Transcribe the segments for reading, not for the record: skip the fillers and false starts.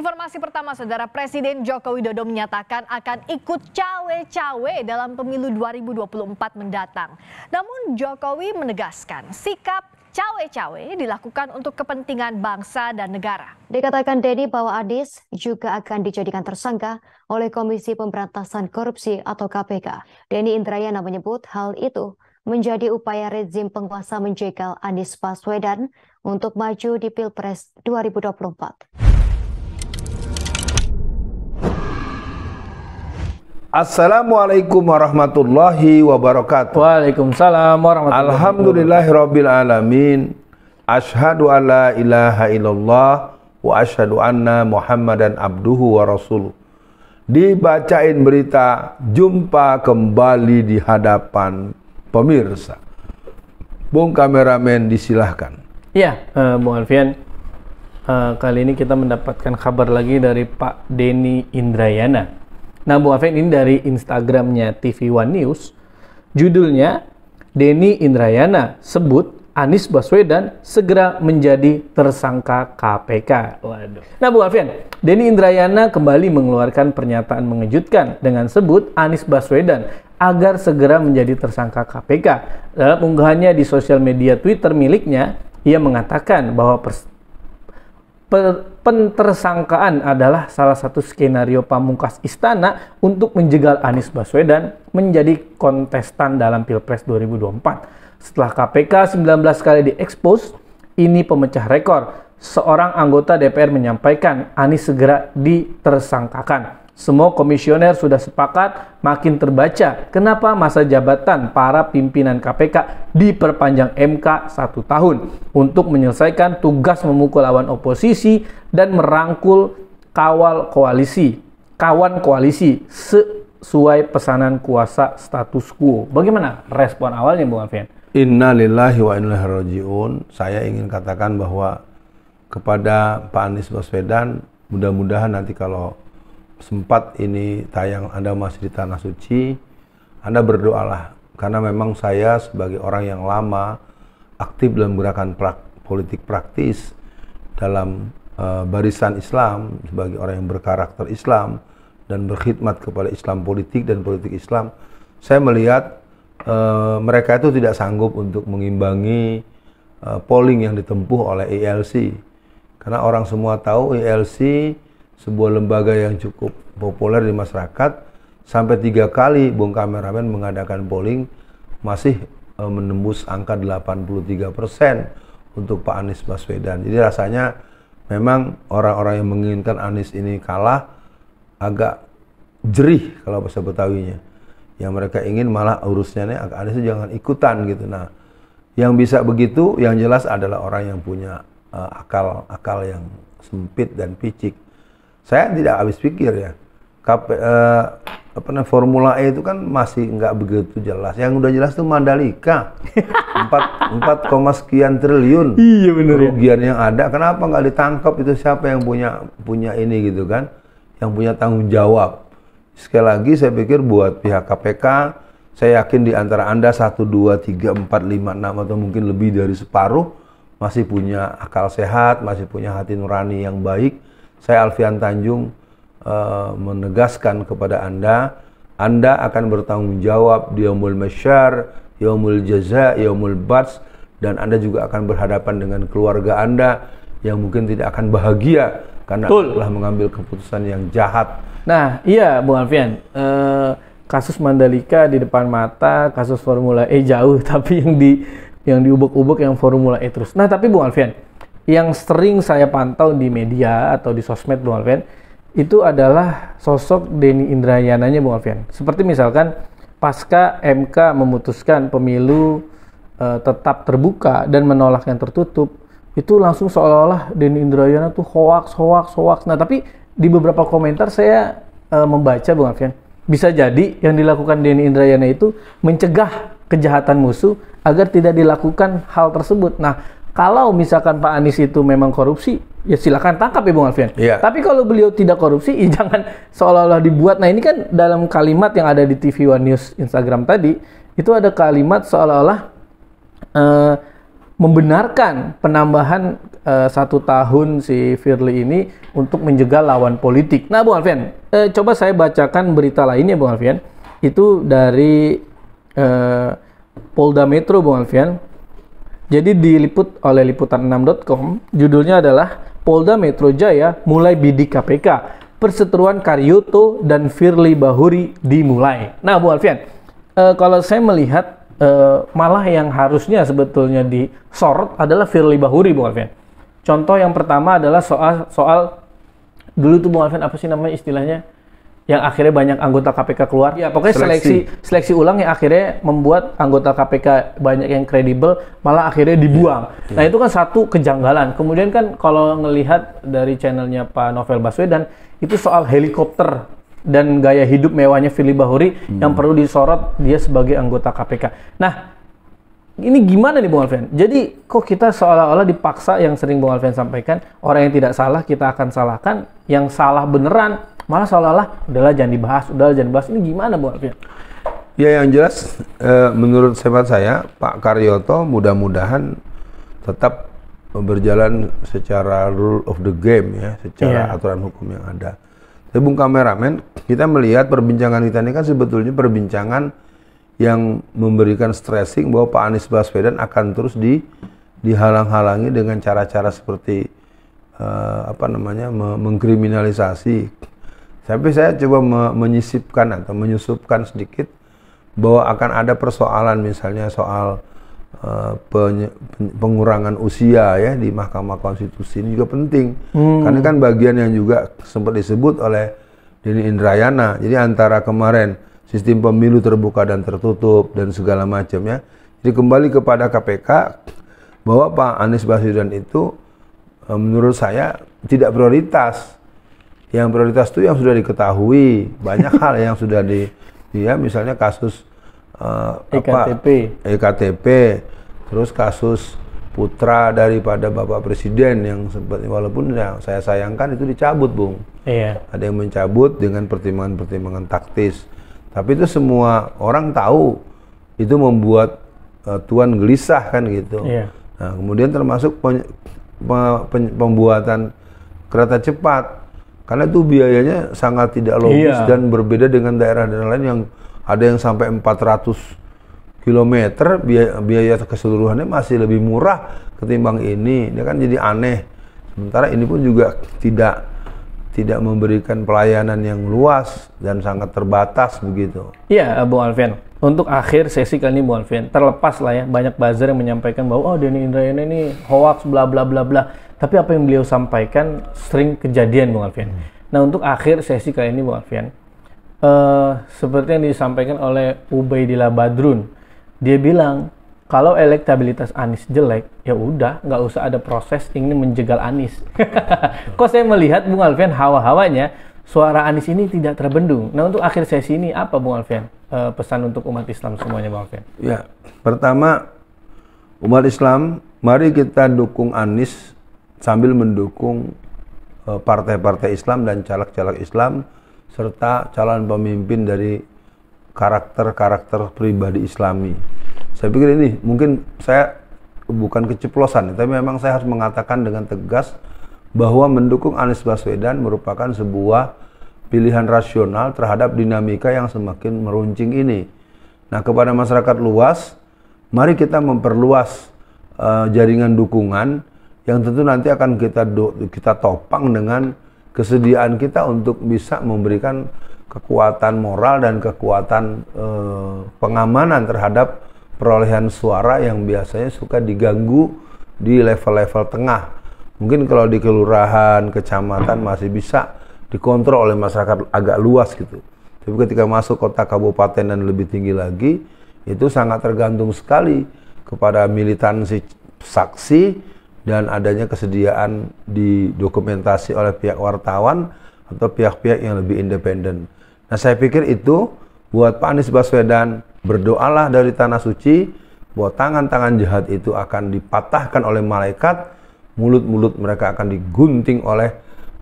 Informasi pertama, Saudara, Presiden Joko Widodo menyatakan akan ikut cawe-cawe dalam pemilu 2024 mendatang. Namun Jokowi menegaskan sikap cawe-cawe dilakukan untuk kepentingan bangsa dan negara. Dikatakan Denny bahwa Anies juga akan dijadikan tersangka oleh Komisi Pemberantasan Korupsi atau KPK. Denny Indrayana menyebut hal itu menjadi upaya rezim penguasa menjegal Anies Baswedan untuk maju di Pilpres 2024. Assalamualaikum warahmatullahi wabarakatuh. Waalaikumsalam warahmatullahi wabarakatuh. Alhamdulillahirabbil alamin. Asyhadu an la ilaha illallah wa asyhadu anna Muhammadan abduhu wa rasuluh. Dibacain berita, jumpa kembali di hadapan pemirsa. Bung kameramen disilahkan. Iya, Bung Alfian. Kali ini kita mendapatkan kabar lagi dari Pak Denny Indrayana. Nah, Bung Alfian, ini dari Instagramnya TV One News. Judulnya, Denny Indrayana sebut Anies Baswedan segera menjadi tersangka KPK. Waduh. Nah, Bung Alfian, Denny Indrayana kembali mengeluarkan pernyataan mengejutkan dengan sebut Anies Baswedan agar segera menjadi tersangka KPK. Dalam unggahannya di sosial media Twitter miliknya, ia mengatakan bahwa pentersangkaan adalah salah satu skenario pamungkas istana untuk menjegal Anies Baswedan menjadi kontestan dalam Pilpres 2024. Setelah KPK 19 kali diekspos, ini pemecah rekor. Seorang anggota DPR menyampaikan Anies segera ditersangkakan. Semua komisioner sudah sepakat, makin terbaca kenapa masa jabatan para pimpinan KPK diperpanjang MK 1 tahun untuk menyelesaikan tugas memukul lawan oposisi dan merangkul kawan koalisi sesuai pesanan kuasa status quo. Bagaimana respon awalnya, Bung Alfian? Inna lillahi wa inna ilaihi raji'un. Saya ingin katakan bahwa kepada Pak Anies Baswedan, mudah-mudahan nanti kalau sempat ini tayang Anda masih di Tanah Suci, Anda berdoalah. Karena memang saya sebagai orang yang lama aktif dalam gerakan politik praktis dalam barisan Islam, sebagai orang yang berkarakter Islam dan berkhidmat kepada Islam politik dan politik Islam, saya melihat mereka itu tidak sanggup untuk mengimbangi polling yang ditempuh oleh ILC. Karena orang semua tahu ILC sebuah lembaga yang cukup populer di masyarakat, sampai 3 kali Bung kameramen mengadakan polling masih menembus angka 83% untuk Pak Anies Baswedan. Jadi rasanya memang orang-orang yang menginginkan Anies ini kalah agak jerih kalau bahasa Betawinya. Yang mereka ingin malah urusnya nih Anies jangan ikutan gitu. Nah, yang bisa begitu yang jelas adalah orang yang punya akal yang sempit dan picik. Saya tidak habis pikir ya, Formula E itu kan masih nggak begitu jelas. Yang udah jelas tuh Mandalika, 4 sekian triliun. Iya bener kerugian yang ada. Kenapa nggak ditangkap itu siapa yang punya ini gitu kan? Yang punya tanggung jawab. Sekali lagi saya pikir buat pihak KPK, saya yakin di antara Anda 1, 2, 3, 4, 5, 6 atau mungkin lebih dari separuh masih punya akal sehat, masih punya hati nurani yang baik. Saya Alfian Tanjung menegaskan kepada Anda akan bertanggung jawab di yaumul mahsyar, yaumul jaza, yaumul bats, dan Anda juga akan berhadapan dengan keluarga Anda yang mungkin tidak akan bahagia karena telah mengambil keputusan yang jahat. Nah, iya Bung Alfian, kasus Mandalika di depan mata, kasus Formula E jauh, tapi yang diubek-ubek yang Formula E terus. Nah, tapi Bung Alfian, yang sering saya pantau di media atau di sosmed, Bung Alfian, itu adalah sosok Denny Indrayananya, Bung Alfian. Seperti misalkan pasca MK memutuskan pemilu tetap terbuka dan menolak yang tertutup, itu langsung seolah-olah Denny Indrayana tuh hoax. Nah, tapi di beberapa komentar saya membaca, Bung Alfian, bisa jadi yang dilakukan Denny Indrayana itu mencegah kejahatan musuh agar tidak dilakukan hal tersebut. Nah, kalau misalkan Pak Anies itu memang korupsi, ya silakan tangkap ya Bung Alfian. Yeah. Tapi kalau beliau tidak korupsi, ya jangan seolah-olah dibuat. Nah, ini kan dalam kalimat yang ada di TV One News Instagram tadi, itu ada kalimat seolah-olah membenarkan penambahan 1 tahun si Firly ini untuk menjegal lawan politik. Nah, Bung Alfian, coba saya bacakan berita lainnya, Bung Alfian. Itu dari Polda Metro, Bung Alfian. Jadi diliput oleh liputan6.com, judulnya adalah Polda Metro Jaya mulai bidik KPK. Perseteruan Karyoto dan Firly Bahuri dimulai. Nah, Bung Alfian, kalau saya melihat malah yang harusnya sebetulnya disorot adalah Firly Bahuri, Bung Alfian. Contoh yang pertama adalah soal dulu tuh Bung Alfian, apa sih namanya istilahnya, yang akhirnya banyak anggota KPK keluar. Ya, pokoknya seleksi ulang yang akhirnya membuat anggota KPK banyak yang kredibel malah akhirnya dibuang. Nah, itu kan satu kejanggalan. Kemudian kan kalau ngelihat dari channelnya Pak Novel Baswedan, itu soal helikopter dan gaya hidup mewahnya Firly Bahuri yang perlu disorot dia sebagai anggota KPK. Nah, ini gimana nih Bung Alfian? Jadi kok kita seolah-olah dipaksa, yang sering Bung Alfian sampaikan, orang yang tidak salah kita akan salahkan, yang salah beneran malah seolah-olah udahlah jangan dibahas. Ini gimana Bung Alfian? Ya, yang jelas menurut hemat saya Pak Karyoto mudah-mudahan tetap berjalan secara rule of the game ya, secara aturan hukum yang ada. Tapi Bung Kameramen, kita melihat perbincangan kita ini kan sebetulnya perbincangan yang memberikan stressing bahwa Pak Anies Baswedan akan terus dihalang-halangi dengan cara-cara seperti mengkriminalisasi. Tapi saya coba menyisipkan atau menyusupkan sedikit bahwa akan ada persoalan misalnya soal pengurangan usia ya di Mahkamah Konstitusi. Ini juga penting karena kan bagian yang juga sempat disebut oleh Denny Indrayana. Jadi antara kemarin sistem pemilu terbuka dan tertutup dan segala macamnya, jadi kembali kepada KPK bahwa Pak Anies Baswedan itu menurut saya tidak prioritas. Yang prioritas itu yang sudah diketahui, banyak hal yang sudah misalnya kasus EKTP, terus kasus putra daripada Bapak Presiden yang sempat, walaupun yang saya sayangkan itu dicabut, Bung. Iya. Ada yang mencabut dengan pertimbangan-pertimbangan taktis. Tapi itu semua orang tahu, itu membuat Tuan gelisah kan gitu. Iya. Nah, kemudian termasuk pembuatan kereta cepat. Karena itu biayanya sangat tidak logis dan berbeda dengan daerah-daerah lain yang ada yang sampai 400 km, biaya keseluruhannya masih lebih murah ketimbang ini. Dia kan jadi aneh. Sementara ini pun juga tidak memberikan pelayanan yang luas dan sangat terbatas begitu. Iya, Bung Alfian. Untuk akhir sesi kali ini Bung Alfian, terlepas lah ya, banyak buzzer yang menyampaikan bahwa Denny Indrayana ini hoax bla bla bla bla. Tapi apa yang beliau sampaikan sering kejadian, Bung Alfian. Nah, untuk akhir sesi kali ini, Bung Alfian, seperti yang disampaikan oleh Ubaidillah Badrun, dia bilang kalau elektabilitas Anies jelek, ya udah, nggak usah ada proses ingin menjegal Anies. Kok saya melihat, Bung Alfian, hawa-hawanya suara Anies ini tidak terbendung. Nah, untuk akhir sesi ini apa, Bung Alfian, pesan untuk umat Islam semuanya, Bung Alfian? Ya, pertama, umat Islam, mari kita dukung Anies sambil mendukung partai-partai Islam dan caleg-caleg Islam serta calon pemimpin dari karakter-karakter pribadi Islami. Saya pikir ini mungkin saya bukan keceplosan, tapi memang saya harus mengatakan dengan tegas bahwa mendukung Anies Baswedan merupakan sebuah pilihan rasional terhadap dinamika yang semakin meruncing ini. Nah, kepada masyarakat luas, mari kita memperluas jaringan dukungan yang tentu nanti akan kita topang dengan kesediaan kita untuk bisa memberikan kekuatan moral dan kekuatan pengamanan terhadap perolehan suara yang biasanya suka diganggu di level-level tengah. Mungkin kalau di kelurahan, kecamatan masih bisa dikontrol oleh masyarakat agak luas gitu. Tapi ketika masuk kota kabupaten dan lebih tinggi lagi, itu sangat tergantung sekali kepada militansi saksi dan adanya kesediaan didokumentasi oleh pihak wartawan atau pihak-pihak yang lebih independen. Nah, saya pikir itu buat Pak Anies Baswedan, berdoalah dari tanah suci bahwa tangan-tangan jahat itu akan dipatahkan oleh malaikat, mulut-mulut mereka akan digunting oleh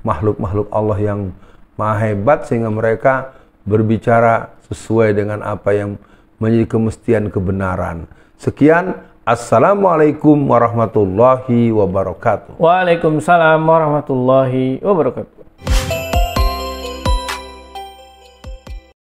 makhluk-makhluk Allah yang maha hebat sehingga mereka berbicara sesuai dengan apa yang menjadi kemestian kebenaran. Sekian, Assalamualaikum warahmatullahi wabarakatuh. Waalaikumsalam warahmatullahi wabarakatuh.